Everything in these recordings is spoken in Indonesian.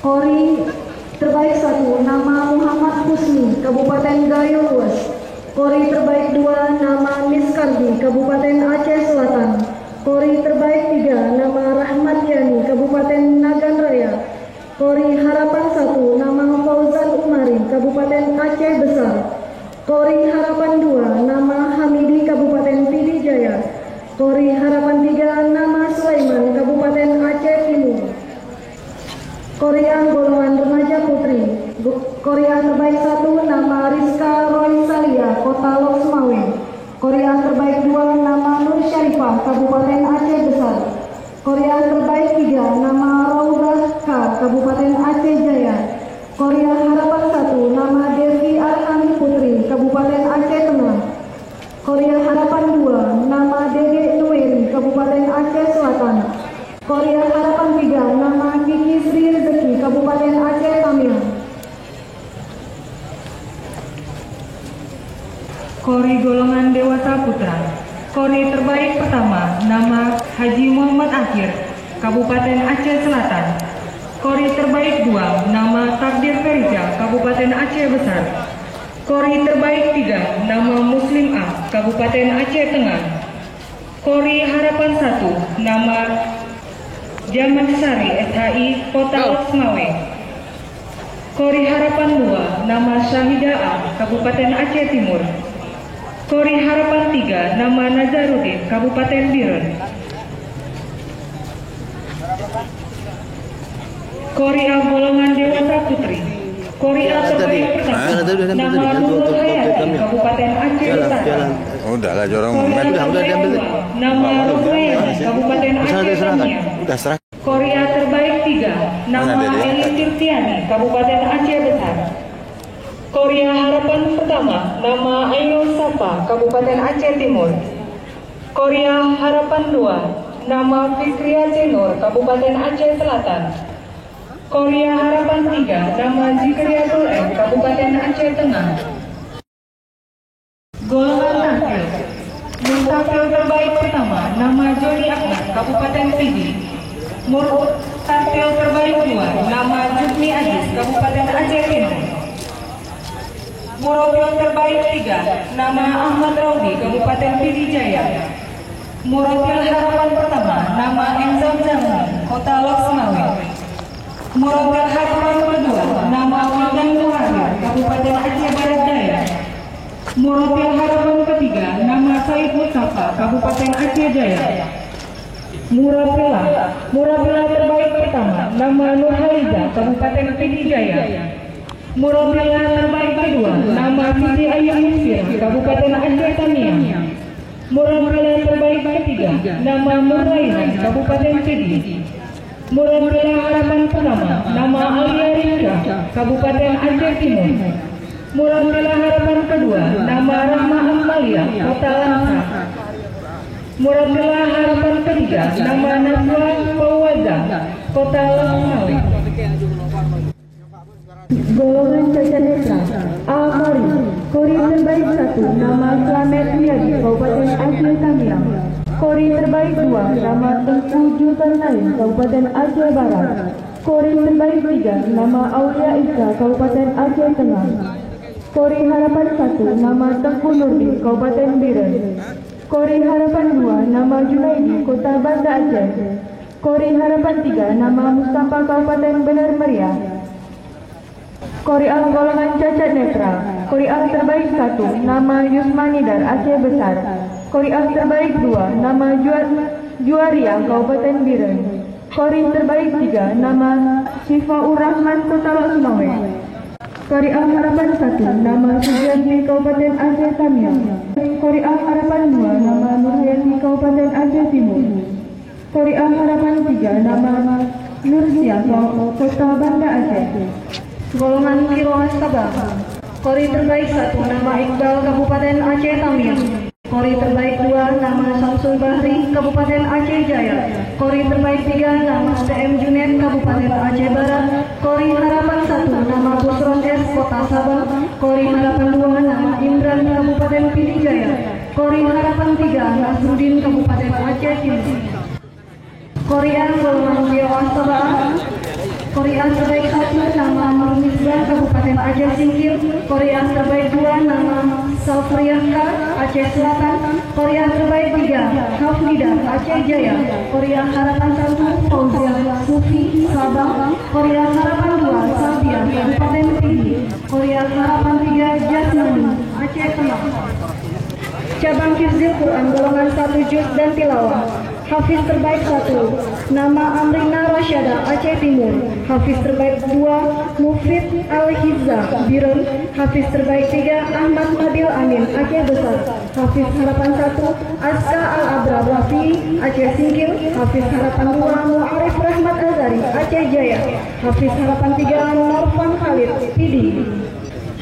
Kori terbaik 1 nama Muhammad Husni, Kabupaten Gayo Luas. Kori terbaik 2 nama Miskardi, Kabupaten Aceh Selatan. Kori terbaik 3 nama Rahmat Yani, Kabupaten Nagan Raya. Kori harapan 1 nama Fauzan Umari, Kabupaten Aceh Besar. Kori harapan 2 nama Hamidi, Kabupaten Pidijaya. Kori harapan 3 nama Sulaiman, Kabupaten Aceh Timur. Korea golongan remaja putri. Korea terbaik 1 nama Rizka Roysalia, Kota Lok Sumawe. Korea terbaik 2 nama Nur Syarifah, Kabupaten Aceh Besar. Korea terbaik 3 nama Raudah K, Kabupaten Aceh Jaya. Korea harapan 1 nama Devi Arhani Putri, Kabupaten Aceh Tengah. Korea harapan 2 nama Dede Nueri, Kabupaten Aceh Selatan. Korea harapan 3 nama Kiki Sri Rezeki, Kabupaten Aceh Tamiang. Kori golongan dewasa putra. Kori terbaik pertama nama Haji Muhammad Akhir, Kabupaten Aceh Selatan. Kori terbaik 2 nama Takdir Ferija, Kabupaten Aceh Besar. Kori terbaik 3 nama Muslim A, Kabupaten Aceh Tengah. Kori harapan 1 nama Jaman Sari SHI, Kota Lok Sumawe. Kori harapan 2 nama Syahida A, Kabupaten Aceh Timur. Kori harapan 3 nama Nazarudin, Kabupaten Biren. Kori A golongan dewasa putri. Kori A terbaik pertama nama Nurul Hayati, Kabupaten Aceh Selatan. Udahlah jorong. Nama Nurul Hayati, Kabupaten Aceh Selatan. Kori A terbaik 3 nama Eli Tirtiani, Kabupaten Aceh Besar. Kori A harapan pertama nama Ainul Safa, Kabupaten Aceh Timur. Kori A harapan 2 nama Fikria Cenur, Kabupaten Aceh Selatan. Kori A harapan 3 nama Zikriatul M, Kabupaten Aceh Tengah. Golongan tampil. Tampil terbaik pertama nama Joni Ahmad, Kabupaten Pidi. Tampil terbaik 2 nama Jukni Aziz, Kabupaten Aceh Timur. Murabil terbaik 3 nama Ahmad Raudi, Kabupaten Pidijaya. Murabil harapan pertama nama Enzam Zamani, Kota Lok Sumawe. Murabbil harapan kedua nama Wildan Muhammad, Kabupaten Aceh Barat Daya. Murabbil harapan ketiga nama Said Mustafa, Kabupaten Aceh Jaya. Murabbil terbaik pertama nama Nur Haliza, Kabupaten Pidijaya. Murabbil terbaik kedua nama Siti Ayu Musfir, Kabupaten Aceh Tamiang. Murabbil terbaik ketiga nama Muraihan, Kabupaten Pidi. Murabbil harapan pertama nama Alia Rinka, Kabupaten Aceh Timur. Murabbil harapan kedua nama Rahma Amalia, Kota Langsa. Murabbil harapan ketiga nama Najwa Fawaza, Kota Langsa. Golongan cacat netra. A. Kori terbaik 1 nama Slamet Wiyadi, Kabupaten Aceh Tamiang. Kori terbaik 2 nama Tengku Julkarnain, Kabupaten Aceh Barat. Kori terbaik 3 nama Aulia Ika, Kabupaten Aceh Tengah. Kori harapan 1 nama Tengku Nurdin, Kabupaten Biren. Kori harapan 2 nama Junaidi, Kota Banda Aceh. Kori harapan 3 nama Mustafa, Kabupaten Benar Meriah. Kori A golongan cacat netra. Kori A terbaik 1 nama Yusmanidar, Aceh Besar. Kori A terbaik 2 nama Juaria, Kabupaten Biren. Kori terbaik 3 nama Sifaur Rahman, Kota Lok Sumawe. Kori A harapan 1 nama Sujiati, Kabupaten Aceh Tamiang. Kori A harapan 2 nama Nurhayati, Kabupaten Aceh Timur. Kori A harapan 3 nama Nursia, Kota Banda Aceh. Golongan Wiro Sabah. Kori terbaik 1 nama Iqbal, Kabupaten Aceh Tamiang. Kori terbaik 2 nama Samsul Bahri, Kabupaten Aceh Jaya. Kori terbaik 3 nama TM Junet, Kabupaten Aceh Barat. Kori harapan 1 nama Busron S, Kota Sabah. Kori harapan 2 nama Imran, Kabupaten Pidijaya. Kori harapan 3 Nasruddin, Kabupaten Aceh Timur. Kori A golongan Wiro Sabah. Korea terbaik 1 nama Nur Misbah Kabupaten Aceh Singkil. Korea terbaik 2 nama Safriyanka Aceh Selatan. Korea terbaik 3 Hafnida Aceh Jaya. Korea harapan 1 Fauzia Sufi Sabang. Korea harapan 2 Sabia Kabupaten Pidi. Korea harapan 3 Jasmani Aceh Tengah. Cabang Hifzil Quran golongan 1 juz dan tilawah. Hafiz terbaik 1 nama Amrina Rasyada Aceh Timur. Hafiz terbaik 2 Mufid Al-Hizza Biren. Hafiz terbaik 3 Ahmad Nabil Amin Aceh Besar. Hafiz harapan 1 Aska Al-Abra Rafi Aceh Singkil. Hafiz harapan 2 Mu'arif Rahmat Azari Aceh Jaya. Hafiz harapan 3 Norfan Khalid Pidi.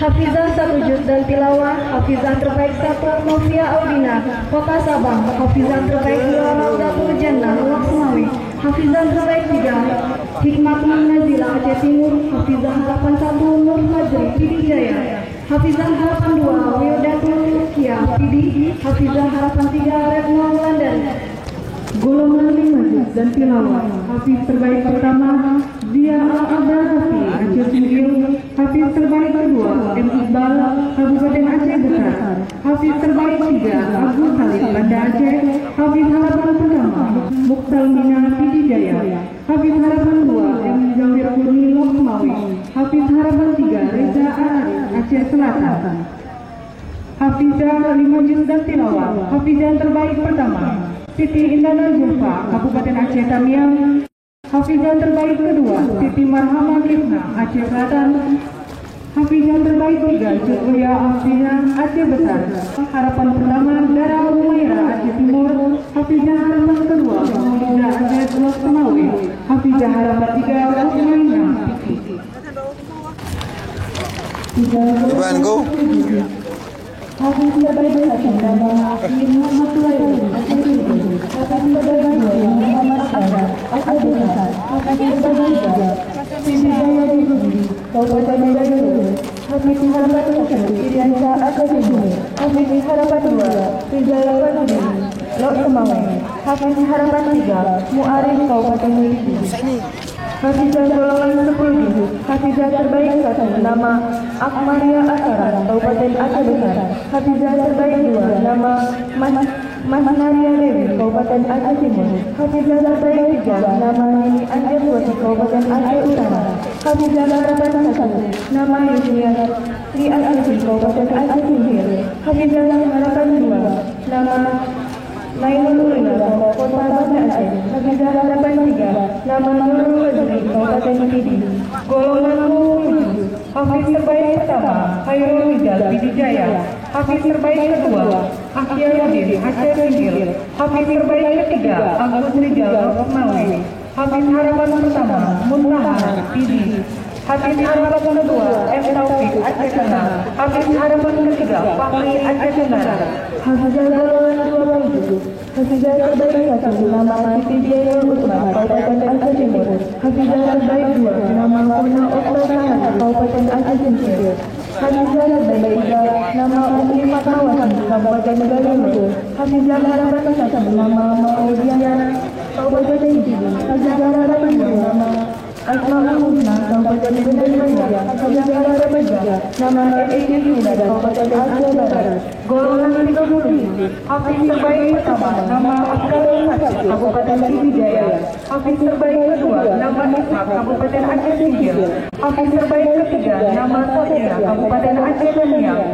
Hafizah 1 juz dan tilawah. Hafizah terbaik 1 Novia Audina Kota Sabang. Hafizah terbaik 2 Maudatul Jannah Laksmawi. Hafizah terbaik 3 Hikmatun Nazila Aceh Timur. Hafizah harapan 1 Nur Fajri Pidi Jaya. Hafizah harapan 2 Wildatul Rukia Pidi. Hafizah harapan 3 Retno Wulandari. Golongan 5 juz dan tilawah. Hafiz terbaik pertama Zia Al-Abdarafi Aceh Singkil. Hafiz terbaik kedua M. Iqbal Kabupaten Aceh Besar. Hafiz terbaik 3 Agus Khalid Banda Aceh. Hafiz harapan pertama Mukhtar Mina Pidi Jaya. Hafiz harapan 2 M. Zawir Kurni Lokmawi. Hafiz harapan 3 Reza Arif Aceh Selatan. Hafizah 5 juz dan tilawah. Hafizah terbaik pertama Siti Indana Zulfa Kabupaten Aceh Tamiang. Hafizah terbaik kedua Siti Marhama Kifna Aceh Selatan. Hafizah terbaik 3 Julia Afina Aceh Besar. Harapan pertama Dara Humaira Aceh Timur. Hafizah harapan kedua Maulida Aceh Semawi. Hafizah harapan 3 Rasmaina Piki. Hafiz terbaik 1 nama Muhammad Tuwairi Aceh Timur. Hafiz terbaik 2 Muhammad Azhar Aceh Besar. Hafiz terbaik 3 Siti Jaya Dibudi Kabupaten Medan. Hafiz harapan 1 Iriansa Aceh Timur. Hafiz harapan 2 Rizal Fadli Lok Semawe. Hafiz harapan 3 Mu'arif Kabupaten Meliti. Hafizah golongan 10 juz. Hafizah terbaik 1 nama Akmaria Asara Kabupaten Aceh Besar. Hafizah terbaik 2 nama Mas Naria Dewi Kabupaten Aceh Timur. Hafizah terbaik 3 nama Nini Anjaswati Kabupaten Aceh Utara. Hafizah harapan 1 nama Yusrian Sri Asisi Kabupaten Aceh Singkil. Hafizah harapan 2 nama Nailul Ulina Kota Banda Aceh. Hafizah harapan 3 nama Nurul Fajri Kabupaten Pidi. Golongan 10 juz. Hafiz terbaik pertama Khairul Rizal Pidi Jaya. Hafiz terbaik kedua Akhyaruddin Aceh Singkil. Hafiz terbaik ketiga Agus Rizal Lokmawi. Hafiz harapan pertama Muntahar Pidi. Hafiz harapan kedua M. Taufik Aceh Tengah. Hafiz harapan ketiga Fakri Aceh Tenggara. Hafizah golongan 20 juz. Hafizah terbaik 1 nama Siti Jaya Utma Kabupaten Aceh Timur. Hafizah terbaik 2 nama Kuna Oktasana Kabupaten Aceh Singkil. Hafizah terbaik 3 nama Umi Fatmawati Kabupaten Galuh. Hafizah harapan 1 nama Maudiana Kabupaten Pidi. Hafizah harapan 2 nama Asmaul Husna Kabupaten Medan Maya. Hafizah harapan 3 nama Eki Hidayah Kabupaten Aceh Barat. Golongan 30. Hafiz terbaik pertama nama Abdul Hakim Kabupaten Pidi Jaya. Hafiz terbaik kedua nama Ishak Kabupaten Aceh Singkil. Hafiz terbaik ketiga nama Sofia Kabupaten Aceh Tamiang.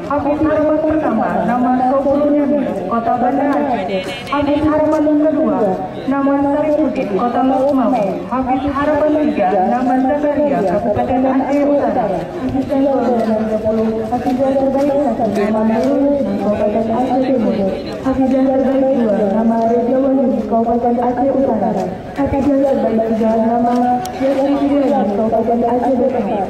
Hafiz harapan pertama nama Soful Nyami Kota Banda Aceh. Hafiz harapan kedua nama Sarifuddin Kota Lokmawi. Hafiz harapan 3 nama Zakaria Kabupaten Aceh Utara. Hafizah golongan 30. Hafizah terbaik 1 nama Nurul Kabupaten Aceh Timur. Hafizah terbaik 2 nama Reza Wahyudi Kabupaten Aceh Utara. Hafizah terbaik 3 nama Yasri Hidayat Kabupaten Aceh Besar.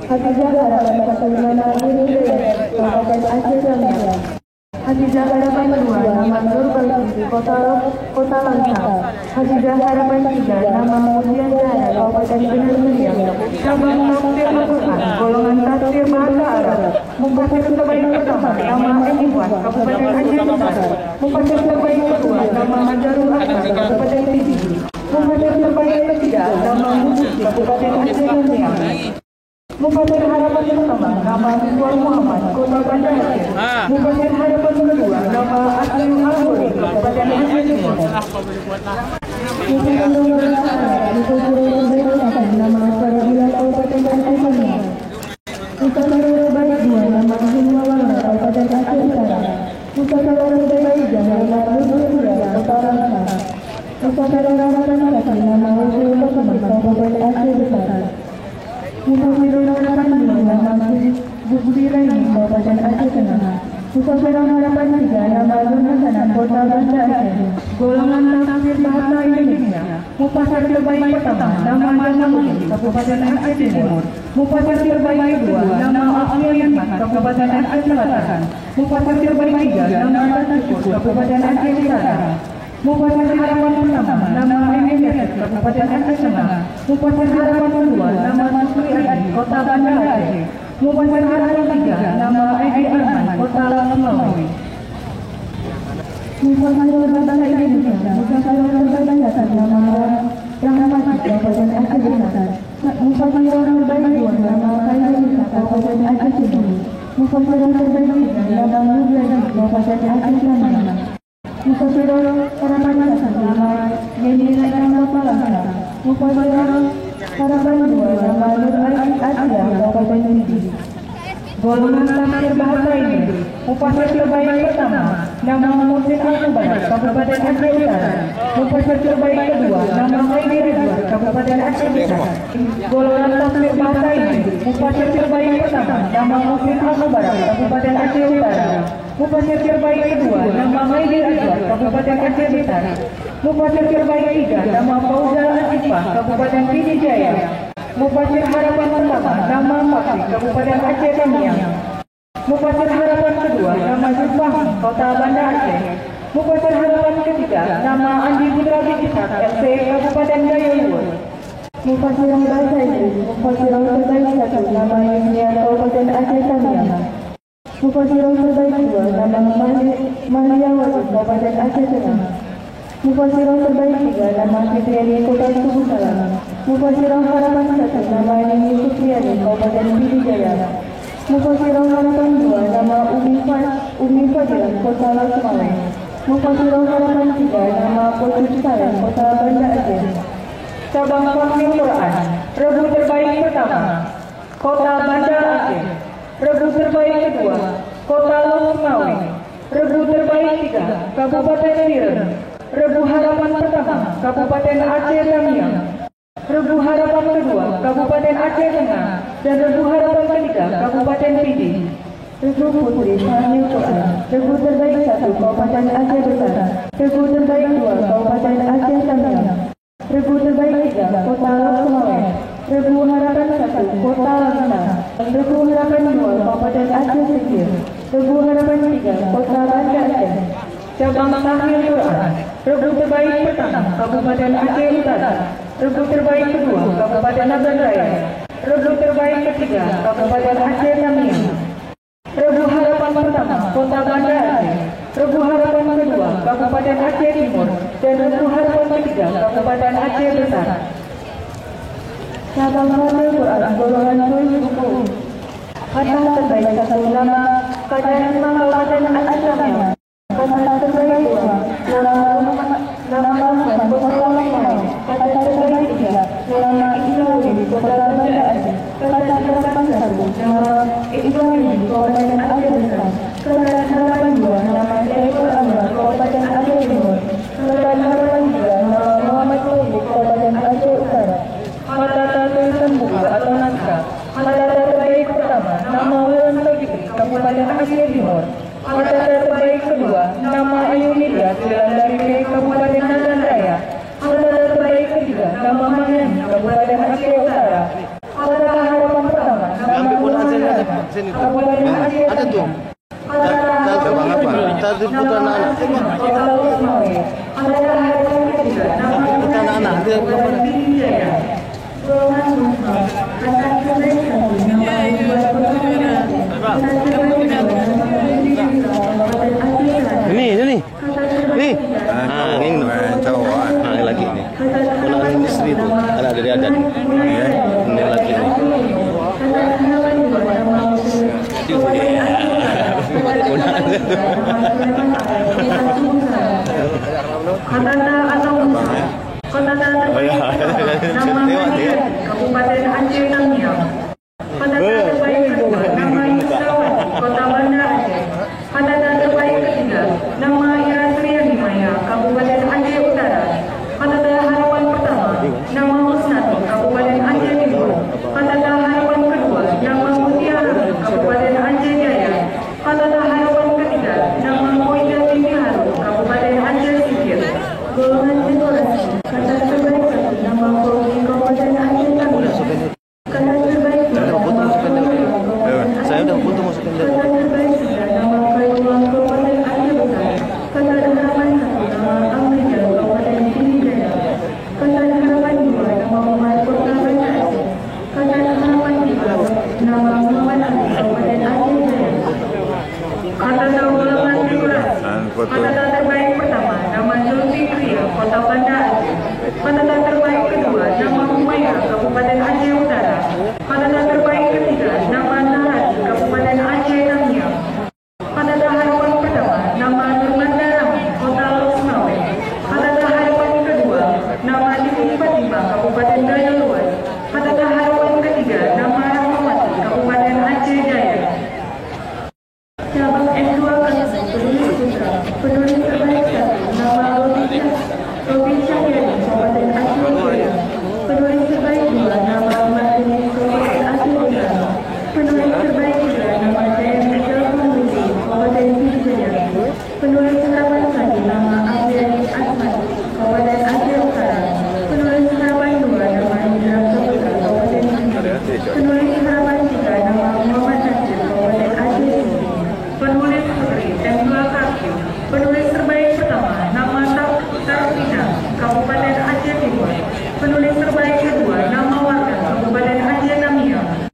Hafizah harapan 1 nama Nini Hidayat Kabupaten Aceh Selatan. Hafizah harapan 2 nama Nur Balkisi Kota Langsa. Hafizah harapan 3 nama Mujian Zahra Kabupaten Benar Meriam. Cabang Tafsir Al-Quran golongan tafsir bahasa Arab. Mufassir terbaik pertama nama Ikhwan Kabupaten Aceh Besar. Mufassir terbaik kedua nama Majarul Akbar Kabupaten Pidi. Bupati terbaik ketiga nama Bukit Kabupaten Aceh Tamiang. Bupati harapan pertama nama Tuan Muhammad Kota Banda Aceh. Bupati harapan kedua nama Asli Al-Huri Kabupaten Aceh Timur. Nama Sarabila Kabupaten Aceh Tamiang. Bupati terbaik dua nama Himawala Kabupaten Aceh Utara. Bupati terbaik tiga nama Lubura Kota Ramsar. Bupati terbaik nama Ujung Kabupaten Aceh Besar. Bupati harapan dua nama Bukti Raini Kabupaten Aceh Tengah. Bupati harapan tiga nama Gunasana Kota Banda Aceh. Golongan tafsir bahasa Indonesia. Mufasir terbaik pertama nama Jamaluddin Kabupaten Aceh Timur. Mufasir terbaik kedua nama Afia Hikmat Kabupaten Aceh Selatan. Mufasir terbaik tiga nama Tasyikur Kabupaten Aceh Utara. Mufasir harapan pertama nama MMS Kabupaten Aceh Tengah. Mufasir harapan kedua nama Masri Adi Kota Banda Aceh. Mufasir harapan tiga nama Edi Arman Kota Langkawi. Mufasir bahasa Indonesia. Mufasir bahasa nama Rahmat Kabupaten Aceh Selatan. Mufasir terbaik dua nama Khairul Kabupaten Aceh Timur. Mufasir terbaik tiga nama Nuryadi Kabupaten Aceh Selatan. Mufasir harapan nama Yeni Raina Palangka. Mufasir harapan dua nama Nur Asia Kabupaten Pidi. Golongan tafsir bahasa Inggris. Mufasir terbaik pertama nama Muhsin Al-Kubar Kabupaten Aceh Utara. Mufasir terbaik kedua nama Khairi Ridwan Kabupaten Aceh Besar. Golongan tafsir bahasa Inggris. Mufasir terbaik pertama nama Muhsin Al-Kubar Kabupaten Aceh Utara. Mufasir terbaik kedua nama Khairi Ridwan Kabupaten Aceh Besar. Mufasir terbaik tiga nama Fauzal Atifah Kabupaten Pidi Jaya. Mufasir harapan pertama nama Fakri Kabupaten Aceh Tamiang. Mufasir harapan kedua nama Zulfah Kota Banda Aceh. Mufasir harapan ketiga nama Andi Putra Bintang LC Kabupaten Gayo. Mufasir bahasa Inggris. Mufasir terbaik satu nama Yusnia Kabupaten Aceh Tamiang. Mufasir terbaik dua nama Mahyawati Kabupaten Aceh Tengah. Mufasir terbaik tiga nama Fitriani Kota Subuh Salam. Mufasir harapan satu nama Nini Supriyani Kabupaten Pidi Jaya. Mufasir harapan dua nama Umi Fadilah Kota Langkawi. Mufasir harapan tiga nama Putri Sayang Kota Banda Aceh. Cabang Fahmi Quran. Rebu terbaik pertama Kota Banda Aceh. Rebu terbaik kedua Kota Langkawi. Rebu terbaik tiga Kabupaten Biren. Rebu harapan pertama Kabupaten Aceh Tamiang. Rebu harapan kedua Kabupaten Aceh Tengah. Dan rebu harapan ketiga Kabupaten Pidi. Rebu Putri Fahmi Quran. Rebu terbaik satu Kabupaten Aceh Besar. Rebu terbaik dua Kabupaten Aceh Tamiang. Rebu terbaik tiga Kota Langkawi. Rebu harapan satu Kota Langkawi. Rebu harapan dua Kabupaten Aceh Singkil. Rebu harapan tiga Kota Banda Aceh. Cabang Tahmil Quran. Rebu terbaik pertama Kabupaten Aceh Utara. Rebu terbaik kedua Kabupaten Nagan Raya. Rebu terbaik ketiga Kabupaten Aceh Tamiang. Rebu harapan pertama Kota Banda Aceh. Rebu harapan kedua Kabupaten Aceh Timur. Dan rebu harapan ketiga Kabupaten Aceh Besar. Cabang Tahmil Quran golongan buku. Kata terbaik satu nama Kajian Kabupaten Aceh Tamiang. Kata terbaik dua nama Kota Langkawi. Kata terbaik tiga nama Ibrahim di Kota Banda Aceh. Kata harapan satu nama Ibrahim di Kabupaten Aceh Besar. Kata harapan dua nama Saiful Anwar Kabupaten Aceh Timur. Kata harapan tiga nama Muhammad Lodi Kabupaten Aceh Utara. Kata tulisan buku atau naskah. Kata terbaik pertama nama Wulan Sojibri Kabupaten Aceh Timur. Kata terbaik kedua nama Ayu Nida dari Kabupaten Nagan Raya. Kata terbaik ketiga nama Mahyani Kabupaten Aceh Utara. Kata harapan pertama nama Wulan Kabupaten Aceh Tengah. Kata harapan kedua nama Kota Langkawi. Kata harapan ketiga nama Kabupaten Pidi Jaya. Ini. Ini lagi nih. ada. Ya, ini lagi nih. Kotata atau Musa, Kotata terbaik nama Madia, Kabupaten Aceh Tamiang. Kotata terbaik kedua nama Yusrawati, Kota Banda Aceh. Kotata terbaik ketiga nama Yasriya Himaya, Kabupaten Aceh Utara. Kotata harapan pertama nama Musnati, Kabupaten Aceh Timur. Kotata harapan kedua nama Mutiara, Kabupaten Aceh Jaya. Kotata harapan ketiga nama Koida Binti Haru, Kabupaten Aceh Singkil. Golongan dekorasi kata terbaik satu nama Polri Kabupaten Aceh Tamiang. Kata terbaik dua nama Polri Kabupaten Saya udah Aceh foto masukin Timur. Kata terbaik tiga nama Kailuang Kabupaten Aceh Besar. Kata harapan satu nama Amrija Kabupaten Pidijaya. Kata harapan dua nama Umar Kota Banda Aceh. Kata harapan tiga nama Muhammad Ali Kabupaten Aceh Jaya. Kata golongan dekorasi kata terbaik pertama nama Zulfikria Kota Banda Aceh. Kata terbaik kedua nama Humayra Kabupaten Aceh Utara. Kata terbaik ketiga nama Narati Kabupaten Aceh Tamiang. Kata harapan pertama nama Nurmanda Rami Kota Losmawe. Kata harapan kedua nama Dini Fatimah Kabupaten Gaya Luas. Kata harapan ketiga nama Rahmawati Kabupaten Aceh Jaya. Cabang S2 Kasih Penulis Putra. Penulis terbaik satu nama Robi Syahyani Kabupaten Aceh Utara. Penulis terbaik dua nama Martini Kabupaten Aceh Utara. Penulis terbaik tiga nama Jaya Rizal Pembusi Kabupaten Pidijaya. Penulis harapan satu nama Afiani Asmat Kabupaten Aceh Utara. Penulis harapan dua nama Indra Saputra Kabupaten Singkil. Penulis harapan tiga nama Muhammad Nasir Kabupaten Aceh Singkil. Penulis Putri Temla Kakyu. Penulis terbaik pertama nama Tarvina Kabupaten Aceh Timur. Penulis terbaik kedua nama Warga Kabupaten Aceh Tamiang.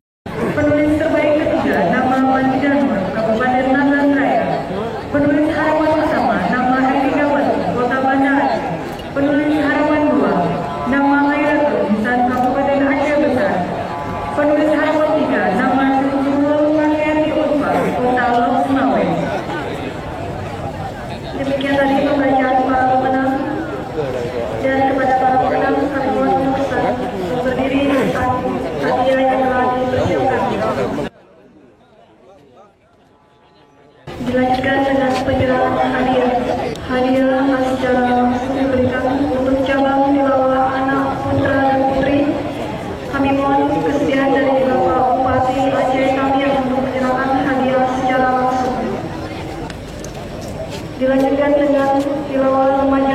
Penulis terbaik ketiga nama Wajida Nur Kabupaten Nagan Raya. Penulis harapan pertama nama Erika Wati Kota Banda Aceh. Penulis harapan dua nama Khairatul Insan Kabupaten Aceh Besar. Penulis harapan tiga nama Zulul Mariati Utfa Kota Losmawe. Demikian tadi pembacaan para pemenang, dan kepada para pemenang kami mohon pesan berdiri saat hadiah yang telah dipersiapkan. Dilanjutkan dengan penyerahan hadiah. Hadiah secara langsung diberikan untuk cabang tilawah anak putra dan putri. Kami mohon kesediaan dari Bapak Bupati Aceh Tamiang untuk menyerahkan hadiah secara langsung. Dilanjutkan dengan tilawah remaja